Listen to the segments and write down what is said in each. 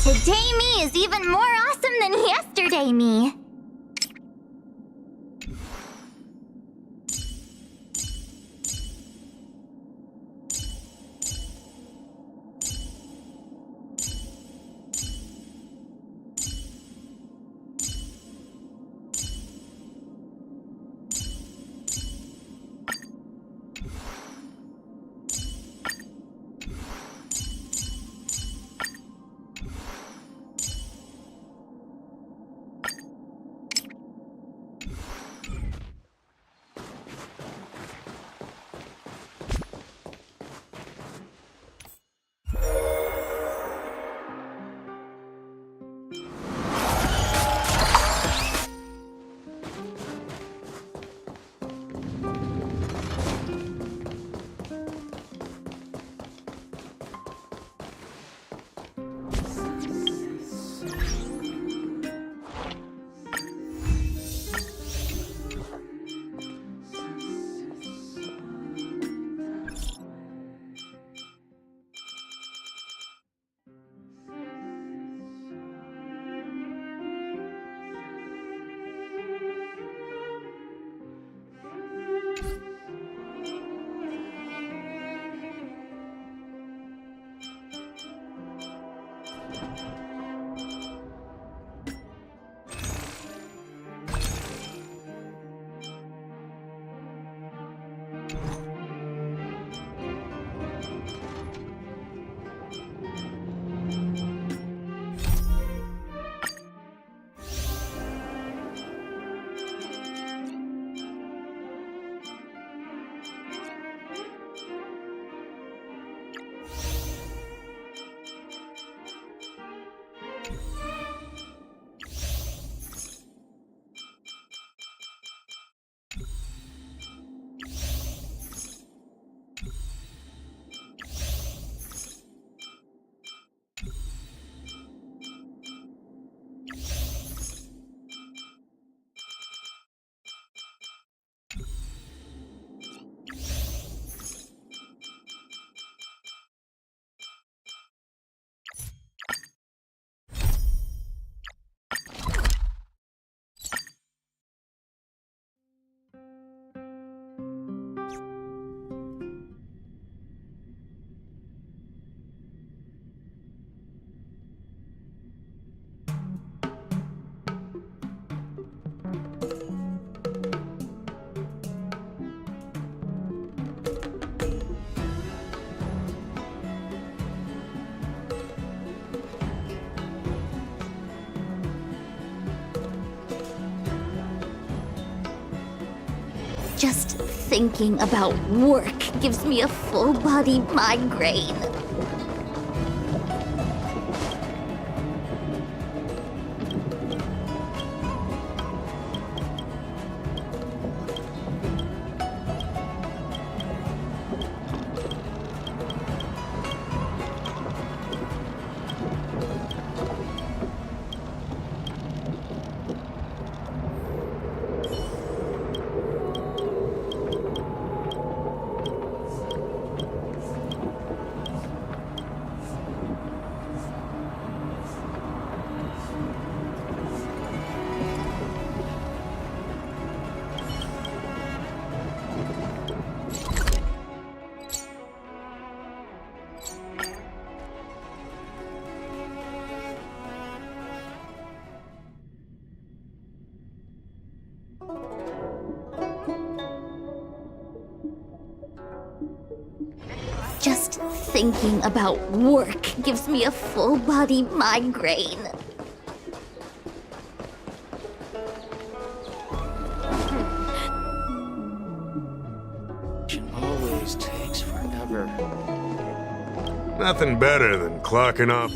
Today me is even more awesome than yesterday me. Just thinking about work gives me a full-body migraine. Just thinking about work gives me a full-body migraine. It always takes forever. Nothing better than clocking off.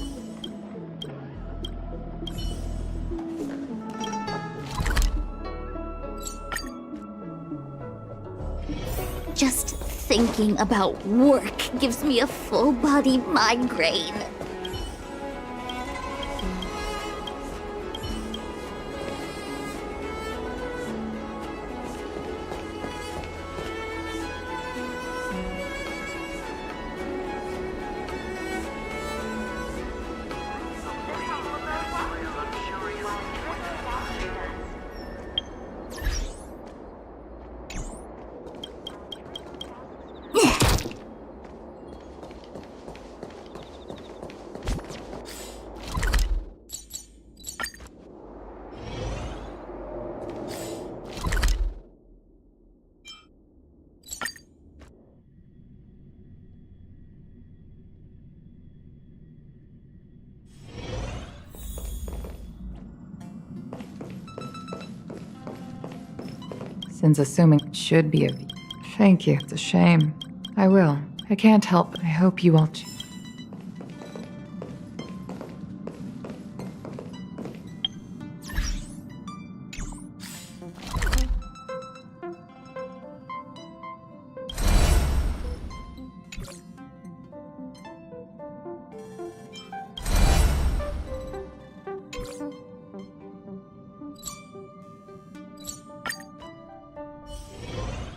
Just thinking about work gives me a full-body migraine. since assuming it should be a V. Thank you. It's a shame. I will. I can't help. I hope you all.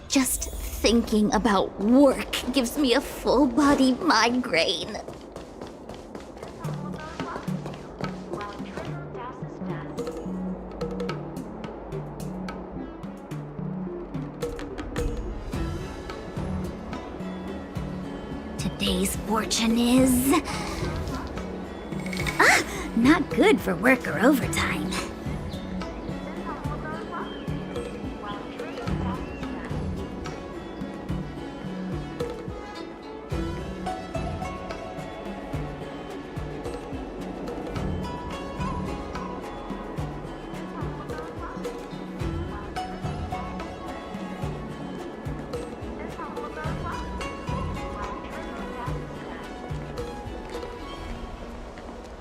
Just thinking about work gives me a full-body migraine. Today's fortune is... not good for work or overtime.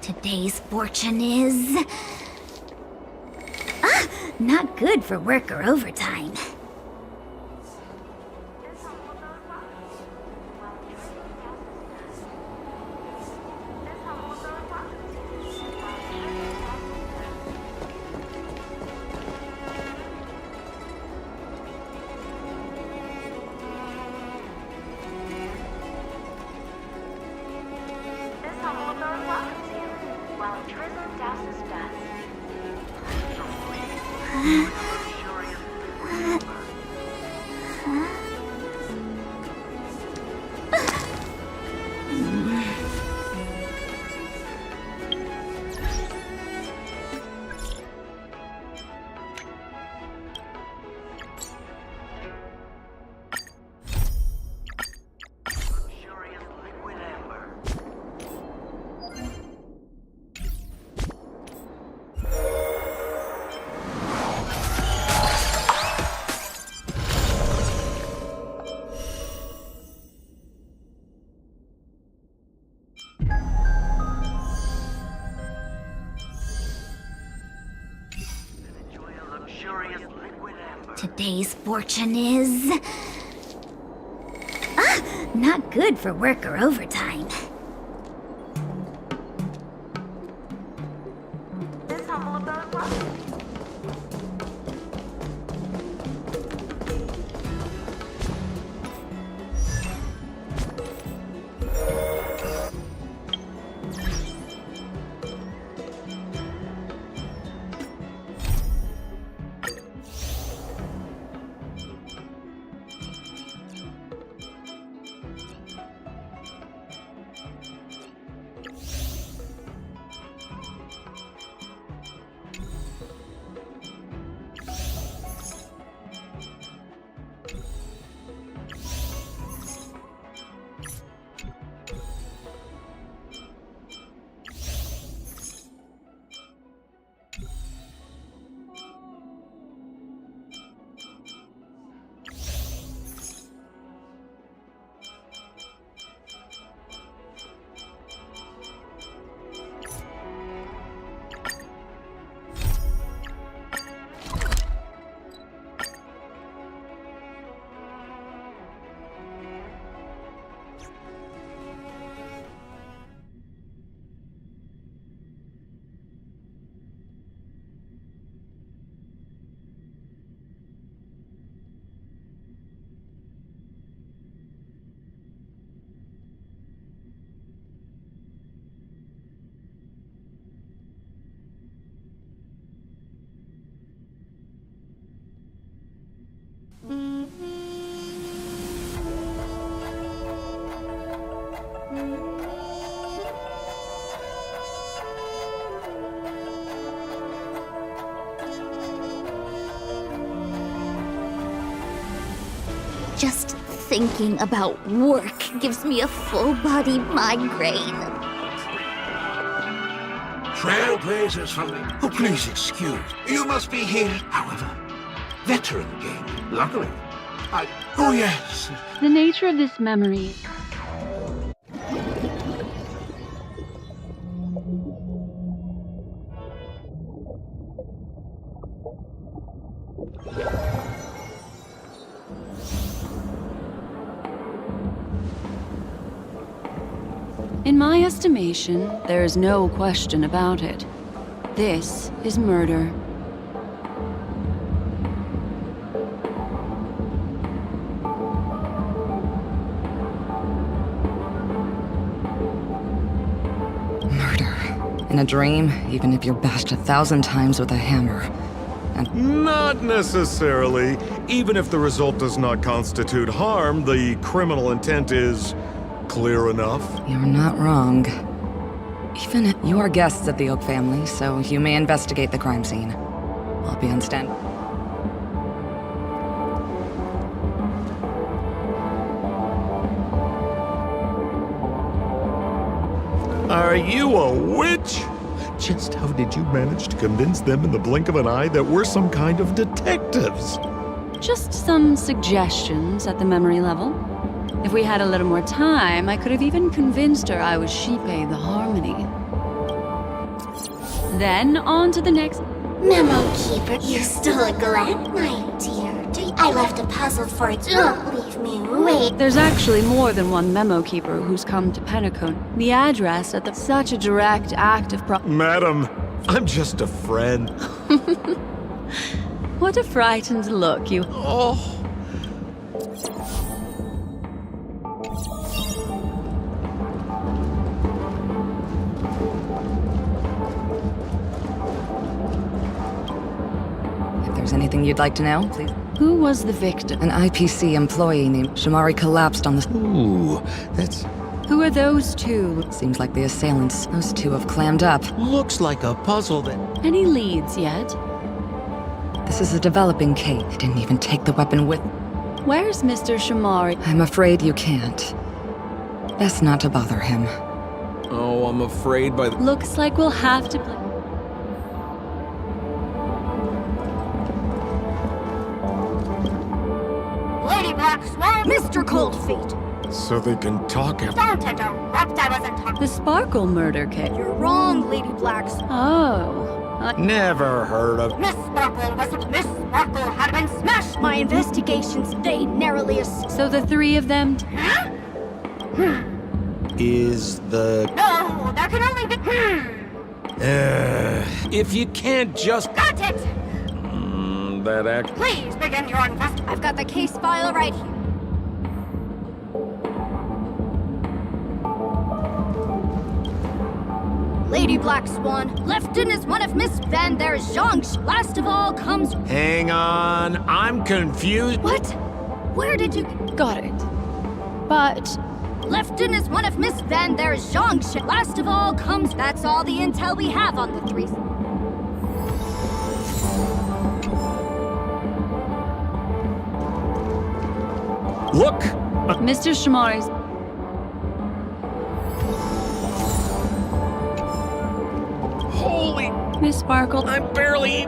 Today's fortune is... not good for work or overtime. Today's fortune is... not good for work or overtime. Just thinking about work gives me a full-body migraine. Trailblazers from the... Oh, please excuse. You must be here. However, veteran game. Luckily, oh yes. The nature of this memory. In my estimation, there is no question about it. This is murder. In a dream, even if you're bashed 1,000 times with a hammer. Not necessarily. Even if the result does not constitute harm, the criminal intent is clear enough. You're not wrong. Even you are guests of the Oak family, so you may investigate the crime scene. I'll be on stand. Are you a witch? Just how did you manage to convince them in the blink of an eye that we're some kind of detectives? Just some suggestions at the memory level. If we had a little more time, I could have even convinced her I was Shipe the Harmony. Then on to the next. Memo Keeper, you still a glad, my dear. I left a puzzle for you. Don't leave me wait. There's actually more than one memo keeper who's come to Penacone. The address at the such a direct act of Madam, I'm just a friend. What a frightened look you. Oh. If there's anything you'd like to know, please. Who was the victim? An IPC employee named Shamari collapsed on the... Ooh, that's... Who are those two? Seems like the assailants. Those two have clammed up. looks like a puzzle that... Any leads yet? This is a developing case. They didn't even take the weapon with... Where's Mr. Shamari? I'm afraid you can't. Best not to bother him. Oh, I'm afraid by the... Looks like we'll have to play. Lady Black Swan, Mr. Cold Feet. So they can talk. Don't interrupt, I wasn't talking. The Sparkle murder case. You're wrong, Lady Blacks. Oh. Never heard of... Miss Sparkle Miss Sparkle had been smashed. My investigations, they narrowly So the three of them... Is the... No, there can only be... if you can't just... Got it! That act. Please begin your invest... I've got the case file right here. Lady Black Swan, Lefton is one of Miss Van der Zhang's. Last of all comes... Hang on, I'm confused. What? Where did you... Got it. But... Lefton is one of Miss Van der Zhang's. Last of all comes... That's all the intel we have on the three... Look! Mr. Shamari's... Holy... Miss Sparkle... I'm barely...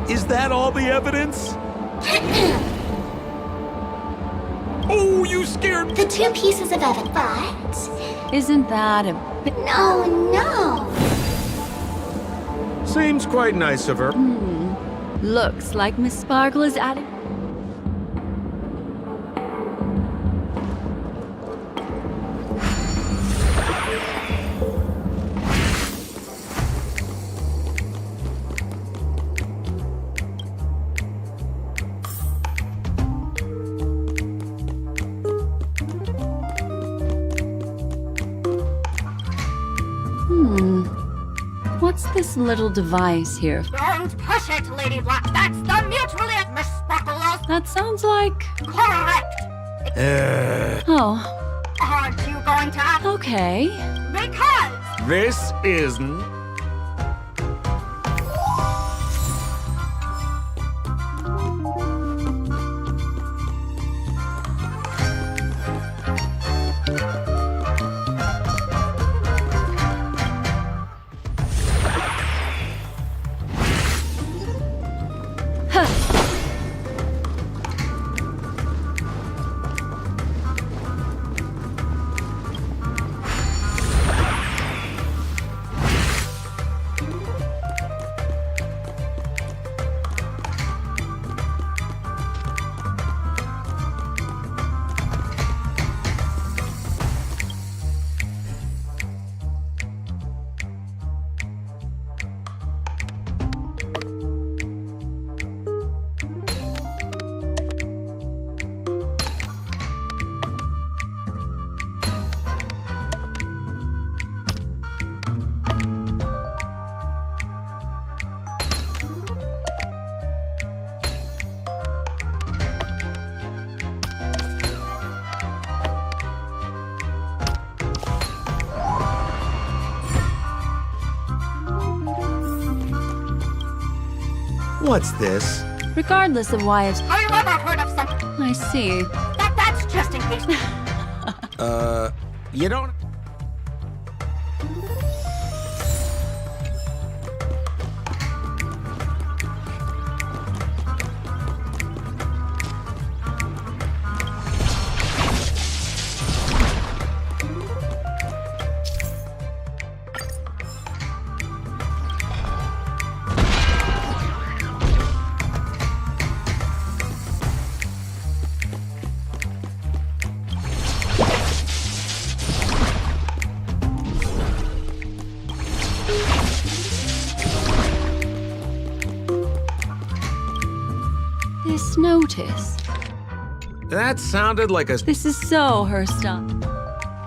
Is that all the evidence? Oh, you scared... The two pieces of evidence, but... Isn't that a... No. Seems quite nice of her. Looks like Miss Sparkle is adding... What's this little device here? Don't push it, Lady Black. That's the mutually... Miss Sparkle... That sounds like... Correct. Oh, Aren't you going to ask? okay. Because... This isn't... What's this? Regardless of why it's... Have you ever heard of something? I see. That's just in case. You don't... This notice. That sounded like a... This is so her stuff.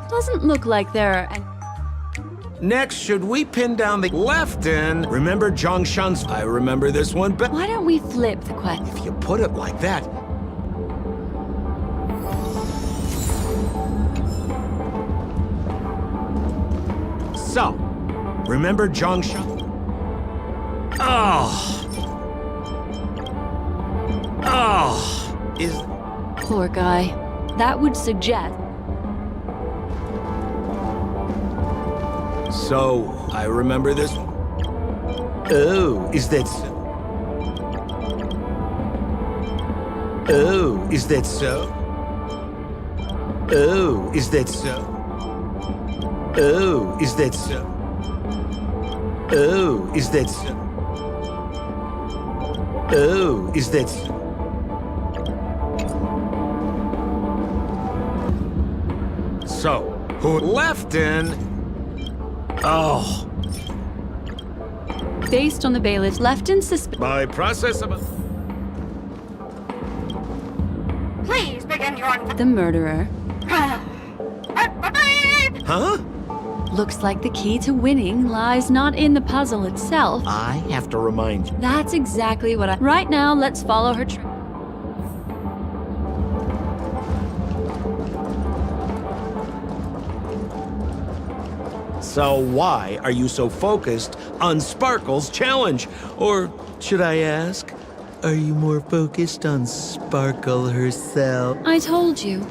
Doesn't look like there are any... Next, should we pin down the left in? Remember Zhongshan's... I remember this one, but... Why don't we flip the question? If you put it like that... So, remember Zhongshan? Is... Poor guy. That would suggest... So, I remember this one. Oh, is that so? Oh, is that so? Oh, is that so? Oh, is that so? Oh, is that so? Oh, is that so? So, who left in? Oh. Based on the bailiff's left in suspense... By process of... Please begin your... The murderer. Huh? Looks like the key to winning lies not in the puzzle itself. I have to remind you. That's exactly what I... Right now, let's follow her trail. So why are you so focused on Sparkle's challenge? Or should I ask, are you more focused on Sparkle herself? I told you.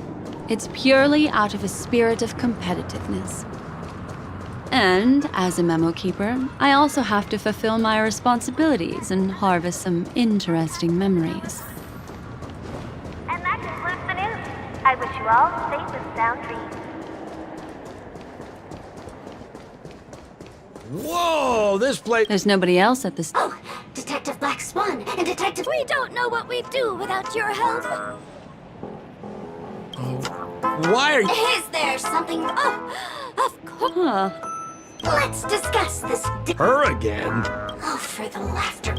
It's purely out of a spirit of competitiveness. And, as a memo keeper, I also have to fulfill my responsibilities and harvest some interesting memories. And that concludes the news. I wish you all safe and sound dreams. Whoa, this place... There's nobody else at this... Oh, Detective Black Swan and Detective... We don't know what we'd do without your help. Why are you... Is there something... Oh, of course. Huh. Let's discuss this... Her again? Oh, for the laughter.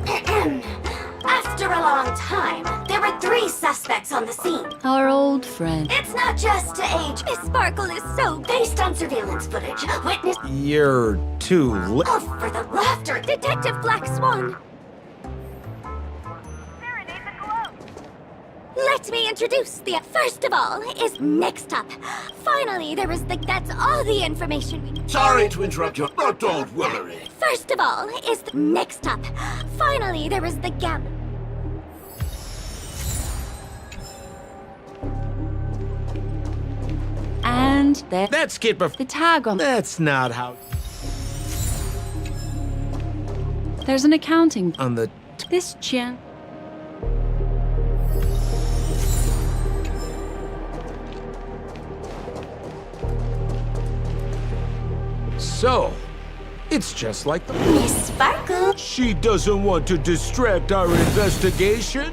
After a long time, there were 3 suspects on the scene. Our old friend. It's not just to age. Miss Sparkle is so... Based on surveillance footage, witness... You're too late. Oh, for the laughter. Detective Black Swan. Serenade the glow. Let me introduce the... First of all is next up. Finally, there is the... That's all the information we need. Sorry to interrupt you, but don't worry. First of all is the... Next up. Finally, there is the gam... And there... That's Kid The tag on... That's not how... There's an accounting... On the... This gen... So, it's just like the... Miss Sparkle. She doesn't want to distract our investigation?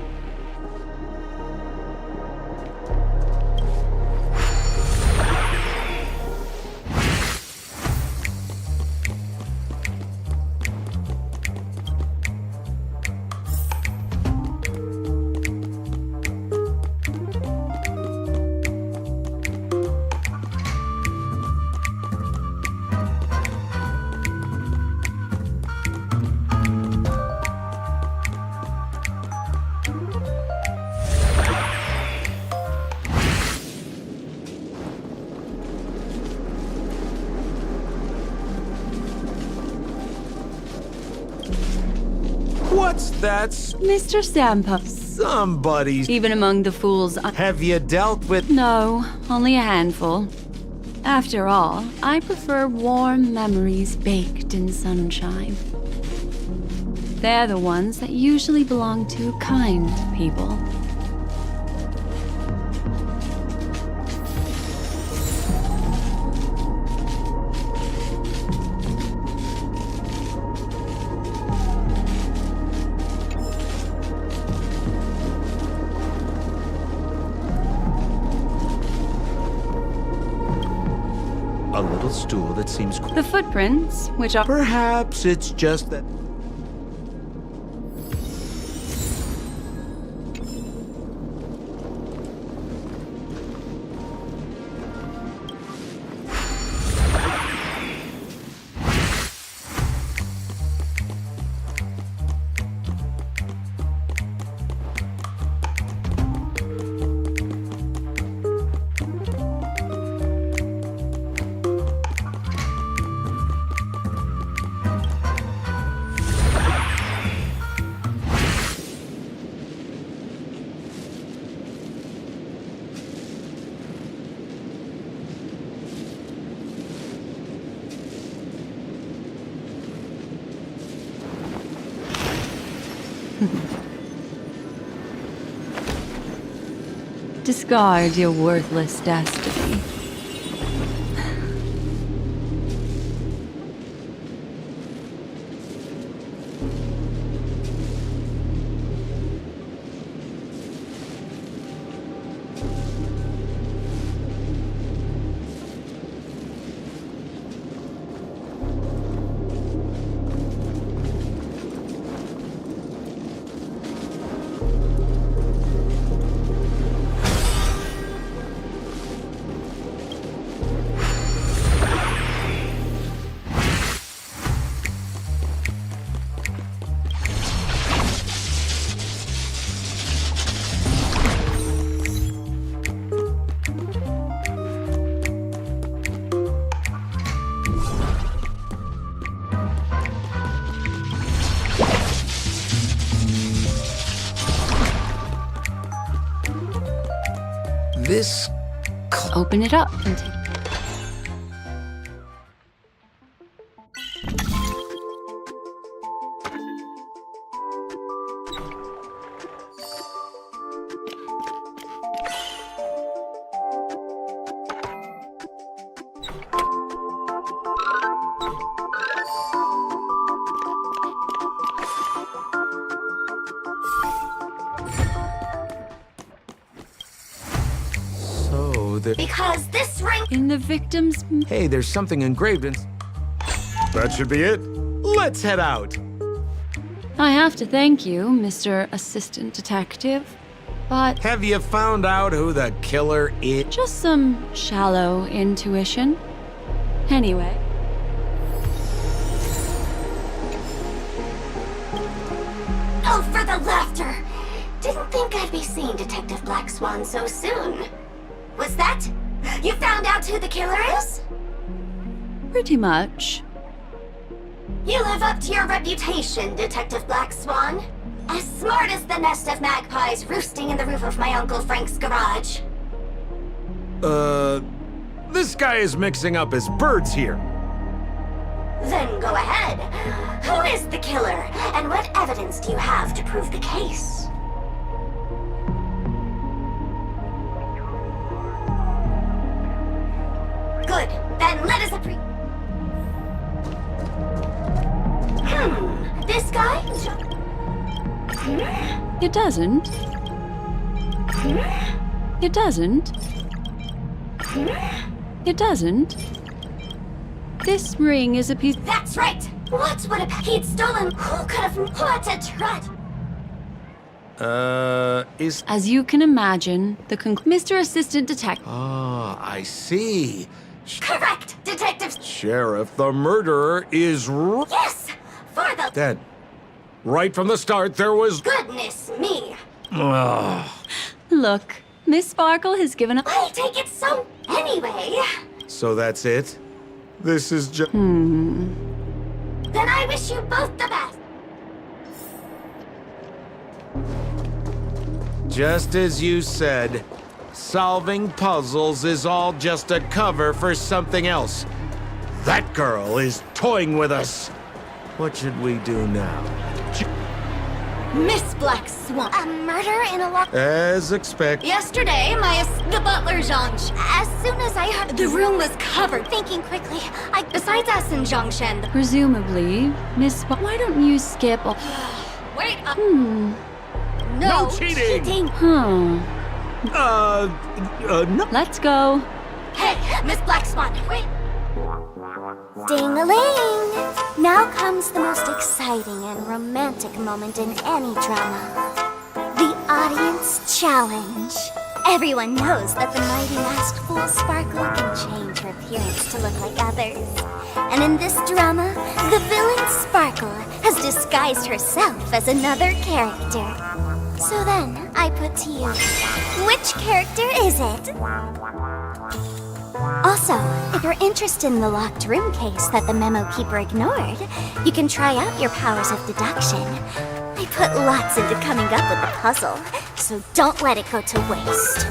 That's Mr. Sampo. somebody's. Even among the fools, Have you dealt with? no, only a handful. After all, I prefer warm memories baked in sunshine. They're the ones that usually belong to kind people. A little stool that seems. The footprints, which are Perhaps it's just that. discard your worthless destiny. This. Open it up and take. Because this ring... In the victim's... Hey, there's something engraved in. That should be it. Let's head out. I have to thank you, Mr. Assistant Detective, but Have you found out who the killer is? just some shallow intuition. Anyway, Oh, for the laughter! Didn't think I'd be seeing Detective Black Swan so soon. Was that? You found out who the killer is? pretty much. You live up to your reputation, Detective Black Swan. As smart as the nest of magpies roosting in the roof of my Uncle Frank's garage. This guy is mixing up his birds here. Then go ahead. Who is the killer, and what evidence do you have to prove the case? Good. Then let us This guy? It doesn't. It doesn't. It doesn't. This ring is a piece. That's right! What would he'd stolen? Who could have... What a trut! Is... As you can imagine, the Mr. Assistant Detective. Ah, I see. Correct, Detective... Sheriff, the murderer is Yes! For the... dead. Right from the start, there was... Goodness me! Look, Miss Sparkle has given up. I'll take it so... Anyway... So that's it? This is just... Then I wish you both the best. Just as you said, solving puzzles is all just a cover for something else. That girl is toying with us. What should we do now? Miss Black Swan. A murder in a lock. As expected. Yesterday, the butler, Zhang. As soon as I heard the room was covered, thinking quickly, besides us and Zhang Shen. Presumably, why don't you skip? Wait. No cheating. Huh. No. Let's go. Hey, Miss Black Swan. Wait. Ding-a-ling! Now comes the most exciting and romantic moment in any drama. The audience challenge. Everyone knows that the mighty masked fool Sparkle can change her appearance to look like others. And in this drama, the villain Sparkle has disguised herself as another character. So then, I put to you, which character is it? Also, if you're interested in the locked room case that the memo keeper ignored, you can try out your powers of deduction. I put lots into coming up with the puzzle, so don't let it go to waste.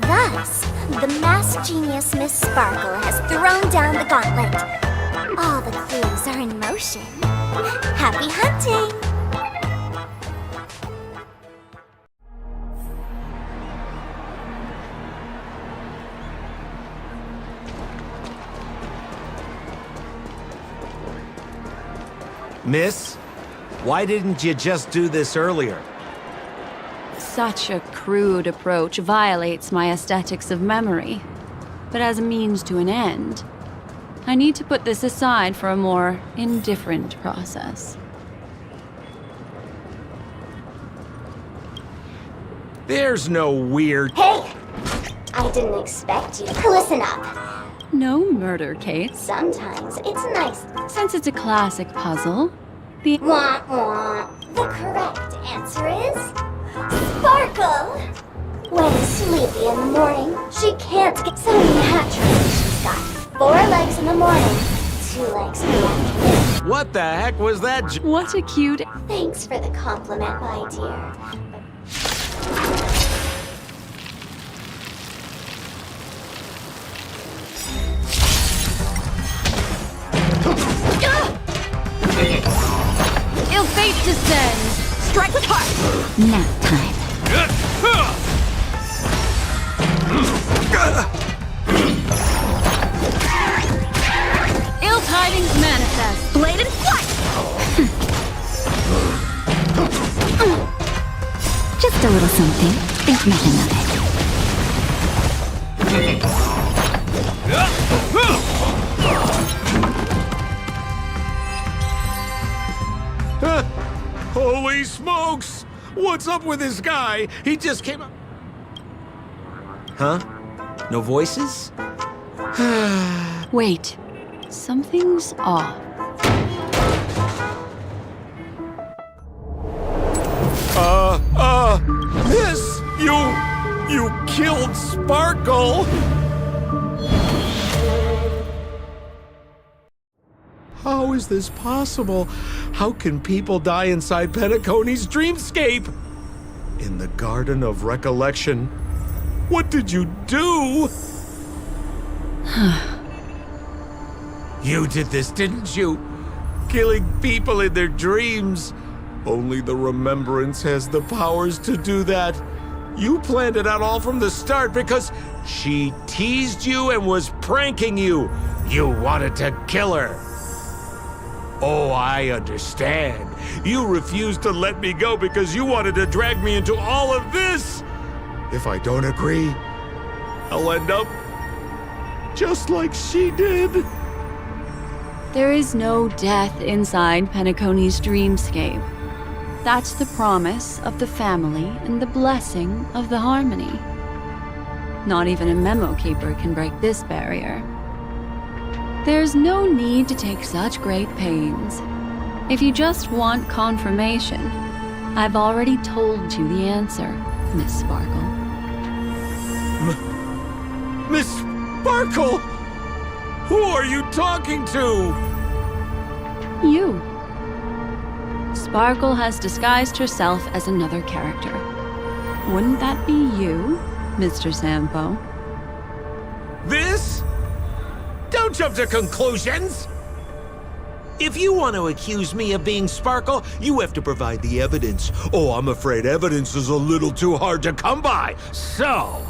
Thus, the masked genius Miss Sparkle has thrown down the gauntlet. All the clues are in motion. Happy hunting! Miss, why didn't you just do this earlier? Such a crude approach violates my aesthetics of memory. But as a means to an end, I need to put this aside for a more indifferent process. There's no weird... Hey! I didn't expect you. Listen up. No murder, Kate. Sometimes it's nice. Since it's a classic puzzle, the... Wah, wah. The correct answer is... Sparkle! When sleepy in the morning, she can't get so naturally. She's got 4 legs in the morning, 2 legs in the afternoon. What the heck was that? What a cute... Thanks for the compliment, my dear. Ill fate descends! Strike with heart! Nap time. Ill tidings manifest. Blade and flight! Just a little something. Think nothing of Holy smokes! What's up with this guy? He just came up... Huh? No voices? Wait. Something's off. Miss! You killed Sparkle! How is this possible? How can people die inside Penacony's dreamscape? In the Garden of Recollection? What did you do? You did this, didn't you? Killing people in their dreams. Only the Remembrance has the powers to do that. You planned it out all from the start because she teased you and was pranking you. You wanted to kill her. Oh, I understand. You refused to let me go because you wanted to drag me into all of this. If I don't agree, I'll end up just like she did. There is no death inside Penacony's dreamscape. That's the promise of the family and the blessing of the harmony. Not even a memo keeper can break this barrier. There's no need to take such great pains. If you just want confirmation, I've already told you the answer, Miss Sparkle. Miss Sparkle? Who are you talking to? You. Sparkle has disguised herself as another character. Wouldn't that be you, Mr. Sampo? This? Don't jump to conclusions! If you want to accuse me of being Sparkle, you have to provide the evidence. Oh, I'm afraid evidence is a little too hard to come by. So,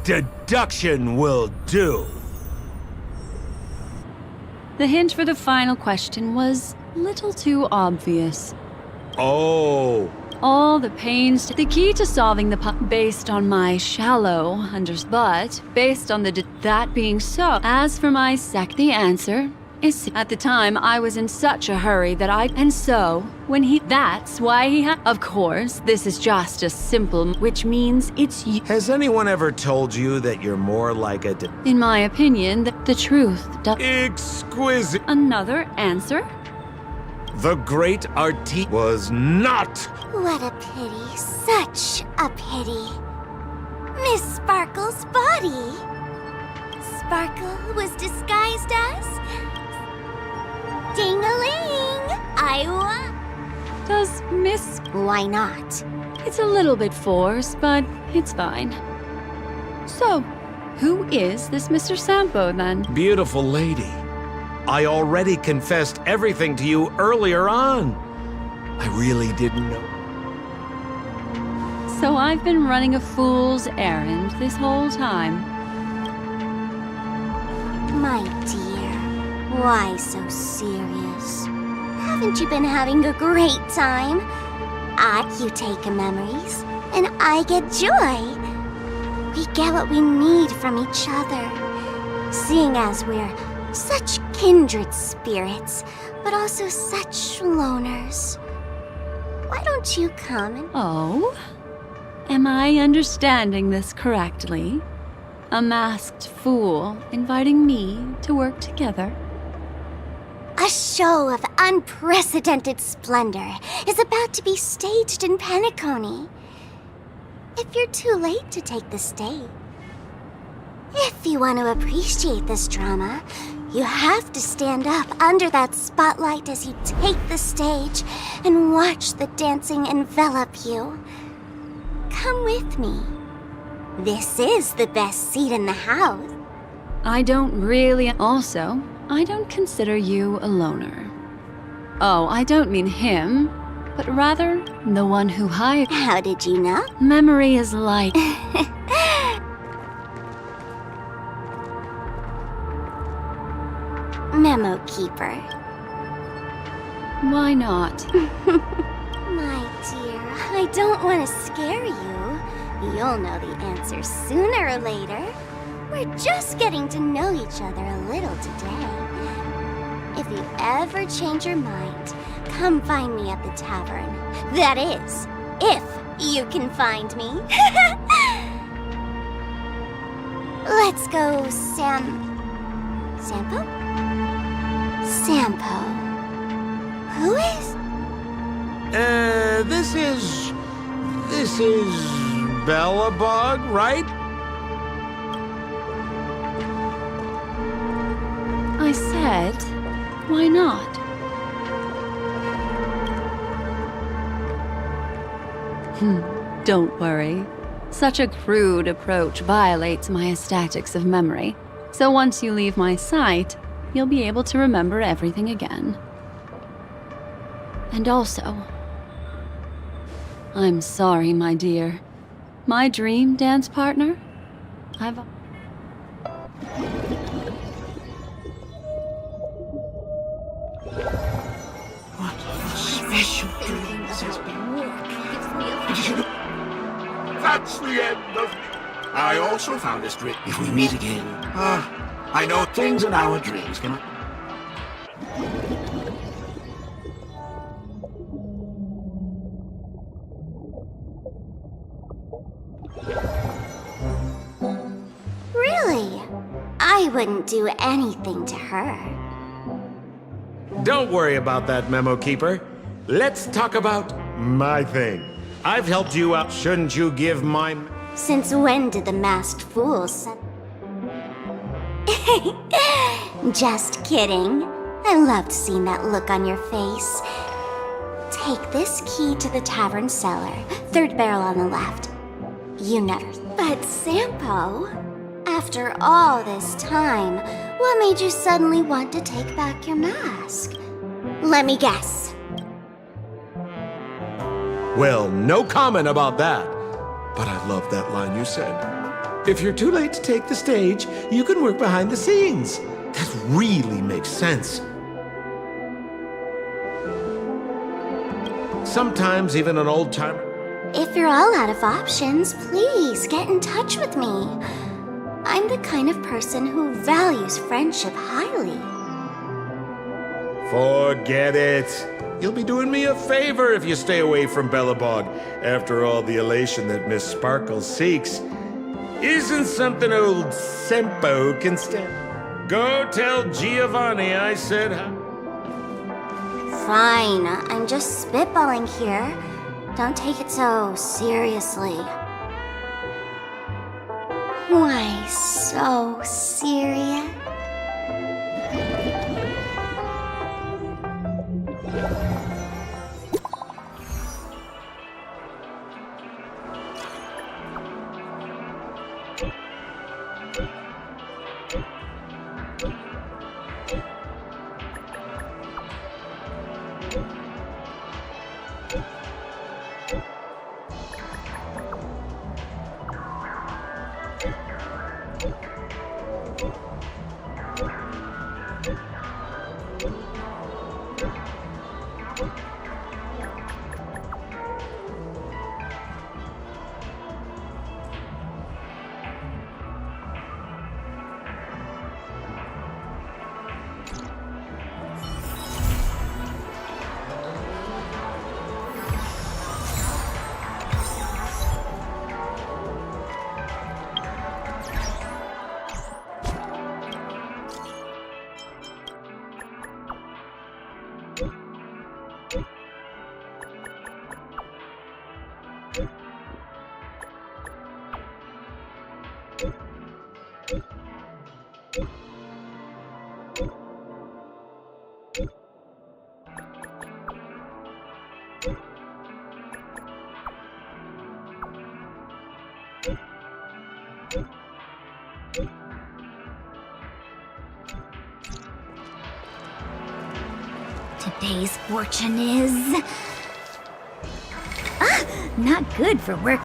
deduction will do. The hint for the final question was a little too obvious. Oh. All the pains, the key to solving the based on my shallow but based on that being so. As for my the answer is at the time I was in such a hurry that and so when that's why he had. Of course, this is just a simple, which means it's you. Has anyone ever told you that you're more like a In my opinion, the truth exquisite? Another answer? The great artiste was not. What a pity, such a pity. Miss Sparkle's body. Sparkle was disguised as... Ding-a-ling! I won. Does Miss... Why not? It's a little bit forced, but it's fine. So, who is this Mr. Sampo, then? Beautiful lady. I already confessed everything to you earlier on. I really didn't know. So I've been running a fool's errand this whole time. My dear, why so serious? Haven't you been having a great time? You take memories, and I get joy. We get what we need from each other, seeing as we're such kindred spirits, but also such loners. Why don't you come and... Oh? Am I understanding this correctly? A masked fool inviting me to work together? A show of unprecedented splendor is about to be staged in Penacony. If you're too late to take the stage, if you want to appreciate this drama, you have to stand up under that spotlight as you take the stage and watch the dancing envelop you. Come with me. This is the best seat in the house. I don't really... Also, I don't consider you a loner. Oh, I don't mean him, but rather the one who hired... How did you know? Memory is like... Memo keeper. Why not? My dear, I don't want to scare you. You'll know the answer sooner or later. We're just getting to know each other a little today. If you ever change your mind, come find me at the tavern. That is, if you can find me. Let's go, Sampo? Sampo. Who is? This is Bellabug, right? I said, why not? Don't worry. Such a crude approach violates my aesthetics of memory. So once you leave my sight, you'll be able to remember everything again. And also, I'm sorry, my dear. My dream dance partner? That's the end of... I also found this dream. If we meet again... I know things in our dreams cannot... Really? I wouldn't do anything to her. Don't worry about that, Memo Keeper. Let's talk about my thing. I've helped you out. Shouldn't you give my... Since when did the masked fool set... Just kidding. I loved seeing that look on your face. Take this key to the tavern cellar, third barrel on the left. You never. But Sampo, after all this time, what made you suddenly want to take back your mask? Let me guess. Well, no comment about that. But I love that line you said. If you're too late to take the stage, you can work behind the scenes. That really makes sense. Sometimes even an old-timer... If you're all out of options, please get in touch with me. I'm the kind of person who values friendship highly. Forget it. You'll be doing me a favor if you stay away from Bellabog. After all the elation that Miss Sparkle seeks isn't something old Sempo can stand. Go tell Giovanni I said hi. Fine, I'm just spitballing here. Don't take it so seriously. Why so serious? Today's fortune is... not good for work.